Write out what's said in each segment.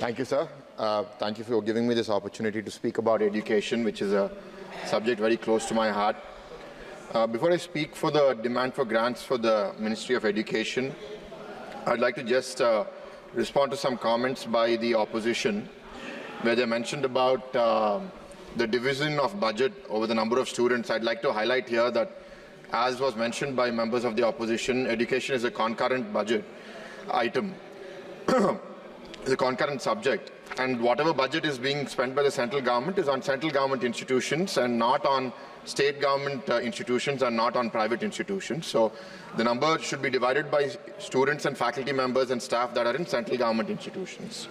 Thank you, sir. Thank you for giving me this opportunity to speak about education, which is a subject very close to my heart. Before I speak for the demand for grants for the Ministry of Education, I'd like to just respond to some comments by the opposition, where they mentioned about the division of budget over the number of students. I'd like to highlight here that, as was mentioned by members of the opposition, education is a concurrent budget item. It's a concurrent subject, and whatever budget is being spent by the central government is on central government institutions and not on state government institutions and not on private institutions. So the number should be divided by students and faculty members and staff that are in central government institutions.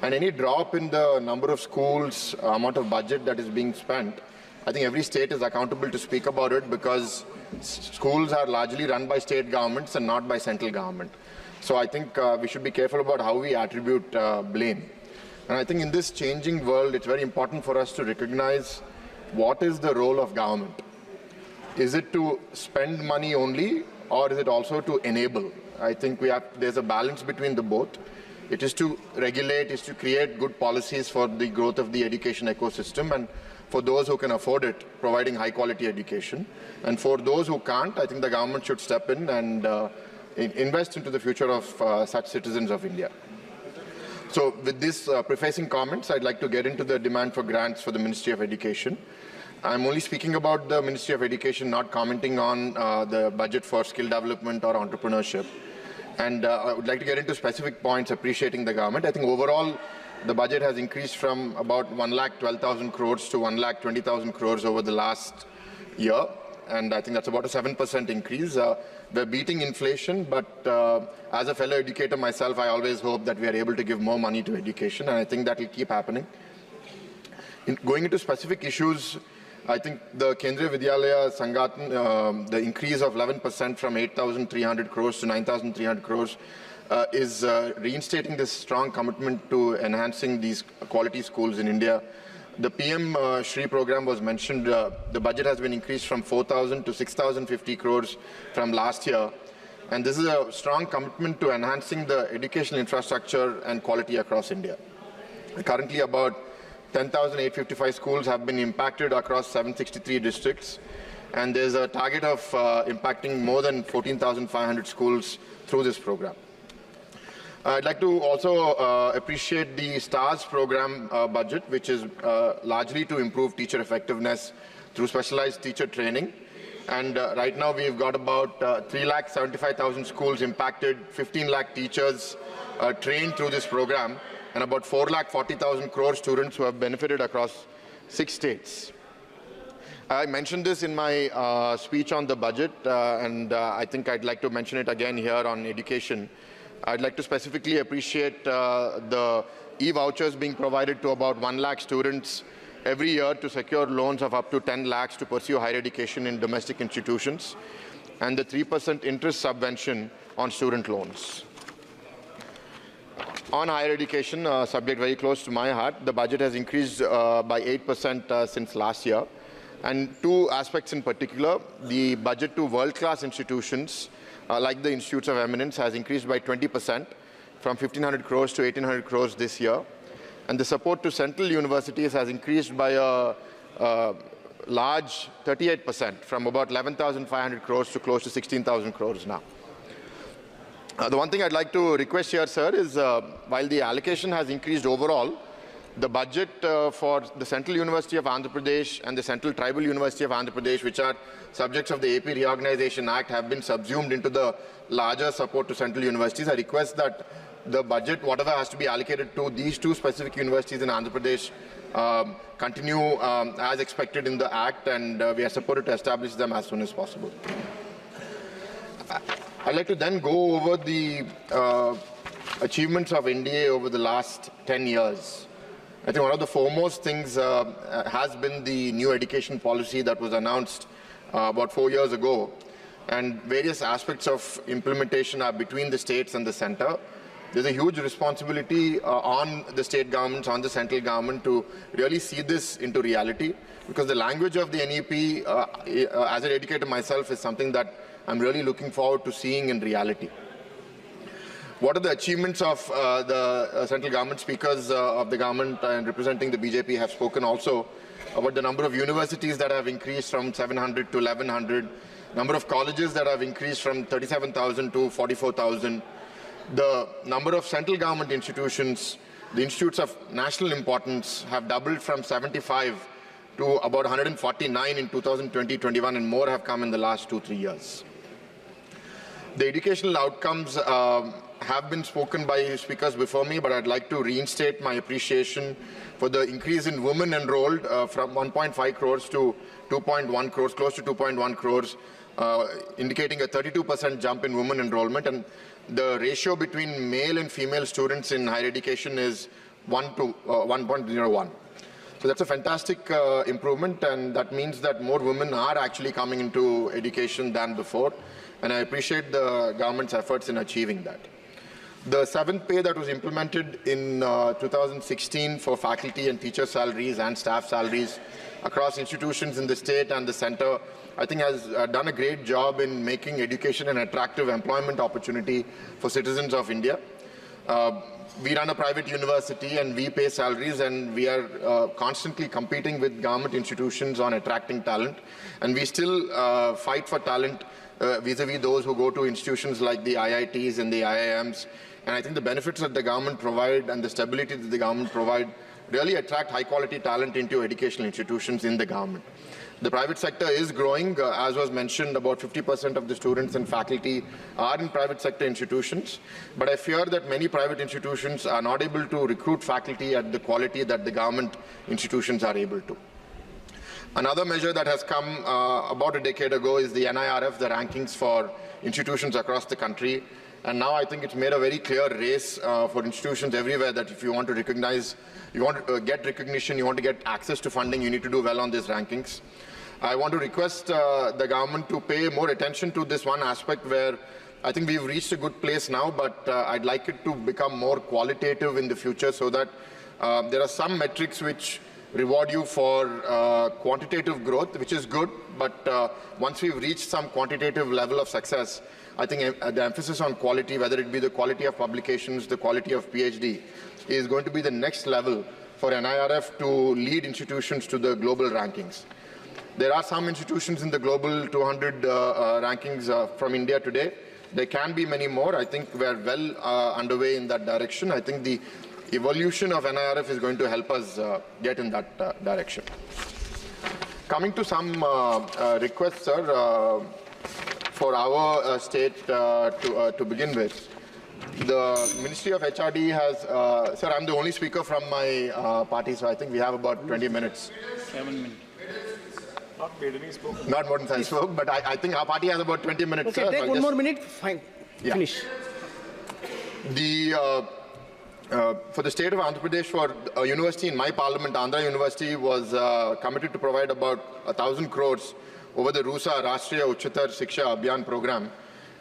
And any drop in the number of schools, amount of budget that is being spent, I think every state is accountable to speak about it, because schools are largely run by state governments and not by central government. So I think we should be careful about how we attribute blame. And I think in this changing world, it's very important for us to recognize what is the role of government. Is it to spend money only, or is it also to enable? I think there's a balance between the both. It is to regulate, is to create good policies for the growth of the education ecosystem, and for those who can afford it, providing high quality education. And for those who can't, I think the government should step in and invest into the future of such citizens of India. So with these prefacing comments, I'd like to get into the demand for grants for the Ministry of Education. I'm only speaking about the Ministry of Education, not commenting on the budget for skill development or entrepreneurship. And I would like to get into specific points appreciating the government. I think overall, the budget has increased from about 1,12,000 crores to 1,20,000 crores over the last year. And I think that's about a 7% increase. We're beating inflation, but as a fellow educator myself, I always hope that we are able to give more money to education, and I think that will keep happening. Going into specific issues, I think the Kendriya Vidyalaya Sangathan, the increase of 11% from 8,300 crores to 9,300 crores is reinstating this strong commitment to enhancing these quality schools in India. The PM Shri program was mentioned. The budget has been increased from 4,000 to 6,050 crores from last year. And this is a strong commitment to enhancing the educational infrastructure and quality across India. Currently, about 10,855 schools have been impacted across 763 districts. And there's a target of impacting more than 14,500 schools through this program. I'd like to also appreciate the STARS program budget, which is largely to improve teacher effectiveness through specialized teacher training. And right now we've got about 3,75,000 schools impacted, 15 lakh teachers trained through this program, and about 4,40,000 crore students who have benefited across 6 states. I mentioned this in my speech on the budget, and I think I'd like to mention it again here on education. I'd like to specifically appreciate the e-vouchers being provided to about 1 lakh students every year to secure loans of up to 10 lakhs to pursue higher education in domestic institutions, and the 3% interest subvention on student loans. On higher education, a subject very close to my heart, the budget has increased by 8% since last year. And two aspects in particular: the budget to world-class institutions, like the Institutes of Eminence, has increased by 20% from 1,500 crores to 1,800 crores this year. And the support to central universities has increased by a large 38% from about 11,500 crores to close to 16,000 crores now. The one thing I'd like to request here, sir, is while the allocation has increased overall, the budget for the Central University of Andhra Pradesh and the Central Tribal University of Andhra Pradesh, which are subjects of the AP Reorganization Act, have been subsumed into the larger support to central universities. I request that the budget, whatever has to be allocated to these two specific universities in Andhra Pradesh, continue as expected in the Act, and we are supported to establish them as soon as possible. I'd like to then go over the achievements of NDA over the last 10 years. I think one of the foremost things has been the new education policy that was announced about 4 years ago, and various aspects of implementation are between the states and the center. There's a huge responsibility on the state governments, on the central government, to really see this into reality, because the language of the NEP, as an educator myself, is something that I'm really looking forward to seeing in reality. what are the achievements of the central government? Speakers of the government and representing the BJP have spoken also about the number of universities that have increased from 700 to 1100, number of colleges that have increased from 37,000 to 44,000, the number of central government institutions, the institutes of national importance have doubled from 75 to about 149 in 2020-21, and more have come in the last 2-3 years. The educational outcomes have been spoken by speakers before me, but I'd like to reinstate my appreciation for the increase in women enrolled from 1.5 crores to 2.1 crores, close to 2.1 crores, indicating a 32% jump in women enrollment. And the ratio between male and female students in higher education is 1 to 1.01. So that's a fantastic improvement, and that means that more women are actually coming into education than before. And I appreciate the government's efforts in achieving that. The 7th pay that was implemented in 2016 for faculty and teacher salaries and staff salaries across institutions in the state and the center, I think has done a great job in making education an attractive employment opportunity for citizens of India. We run a private university and we pay salaries, and we are constantly competing with government institutions on attracting talent. And we still fight for talent vis-a-vis those who go to institutions like the IITs and the IIMs. And I think the benefits that the government provide and the stability that the government provide really attract high-quality talent into educational institutions in the government. The private sector is growing. As was mentioned, about 50% of the students and faculty are in private sector institutions. But I fear that many private institutions are not able to recruit faculty at the quality that the government institutions are able to. Another measure that has come about a decade ago is the NIRF, the rankings for institutions across the country. And now I think it's made a very clear race for institutions everywhere that if you want to recognize, you want to get recognition, you want to get access to funding, you need to do well on these rankings. I want to request the government to pay more attention to this one aspect where I think we've reached a good place now, but I'd like it to become more qualitative in the future so that there are some metrics which reward you for quantitative growth, which is good, but once we've reached some quantitative level of success, I think the emphasis on quality, whether it be the quality of publications, the quality of PhD, is going to be the next level for NIRF to lead institutions to the global rankings. There are some institutions in the global 200 rankings from India today. There can be many more. I think we are well underway in that direction. I think the evolution of NIRF is going to help us get in that direction. Coming to some requests, sir, for our state to begin with. The Ministry of HRD has, sir, I'm the only speaker from my party, so I think we have about 20 minutes. 7 minutes. Not more than I spoke, but I think our party has about 20 minutes. Okay, sir, take one more minute. Fine. Yeah. Finish. For the state of Andhra Pradesh, for a university in my parliament, Andhra University was committed to provide about 1,000 crores over the RUSA, Rashtriya Uchatar Shiksha Abhiyan program.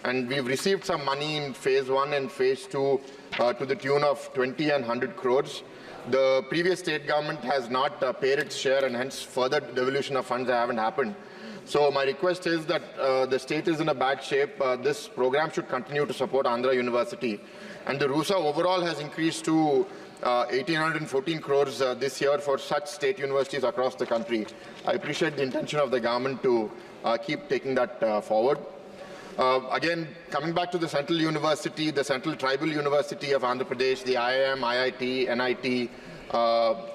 And we've received some money in phase 1 and phase 2 to the tune of 20 and 100 crores. The previous state government has not paid its share, and hence further devolution of funds haven't happened. So my request is that the state is in a bad shape. This program should continue to support Andhra University. And the RUSA overall has increased to 1,814 crores this year for such state universities across the country. I appreciate the intention of the government to keep taking that forward. Again, coming back to the Central University, the Central Tribal University of Andhra Pradesh, the IIM, IIT, NIT,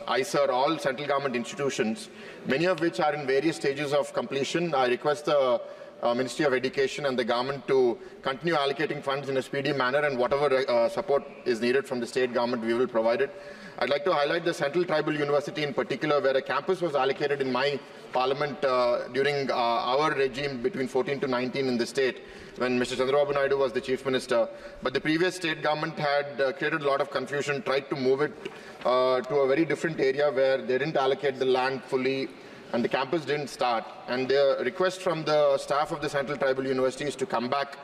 ISER, all central government institutions, many of which are in various stages of completion. I request the Ministry of Education and the government to continue allocating funds in a speedy manner, and whatever support is needed from the state government, we will provide it. I'd like to highlight the Central Tribal University in particular, where a campus was allocated in my parliament during our regime between 14 to 19 in the state, when Mr. Chandrababu Naidu was the chief minister. But the previous state government had created a lot of confusion, tried to move it to a very different area where they didn't allocate the land fully, and the campus didn't start. And the request from the staff of the Central Tribal University is to come back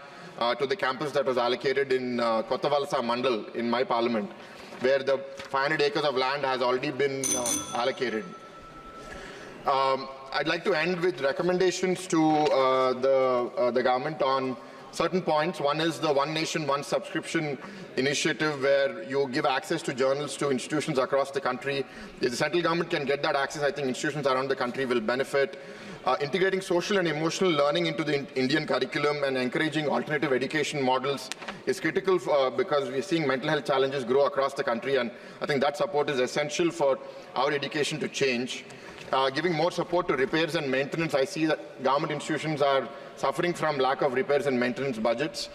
to the campus that was allocated in Kottavalasa Mandal in my parliament, where the 500 acres of land has already been allocated. I'd like to end with recommendations to the government on certain points. One is the One Nation, One Subscription initiative, where you give access to journals to institutions across the country. If the central government can get that access, I think institutions around the country will benefit. Integrating social and emotional learning into the Indian curriculum and encouraging alternative education models is critical because we're seeing mental health challenges grow across the country, and I think that support is essential for our education to change. Giving more support to repairs and maintenance. I see that government institutions are suffering from lack of repairs and maintenance budgets.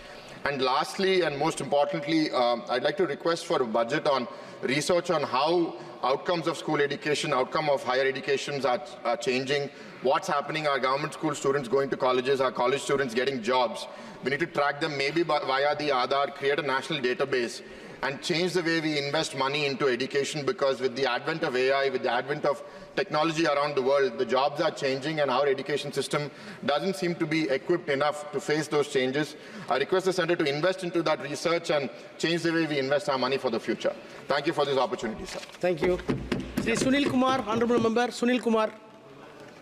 And lastly, and most importantly, I'd like to request for a budget on research on how outcomes of school education, outcome of higher educations are changing. What's happening? Are government school students going to colleges? Are college students getting jobs? We need to track them maybe via the Aadhaar, create a national database, and change the way we invest money into education, because with the advent of AI, with the advent of technology around the world, the jobs are changing and our education system doesn't seem to be equipped enough to face those changes. I request the Centre to invest into that research and change the way we invest our money for the future. Thank you for this opportunity, sir. Thank you. Shri Sunil Kumar, Honorable Member Sunil Kumar.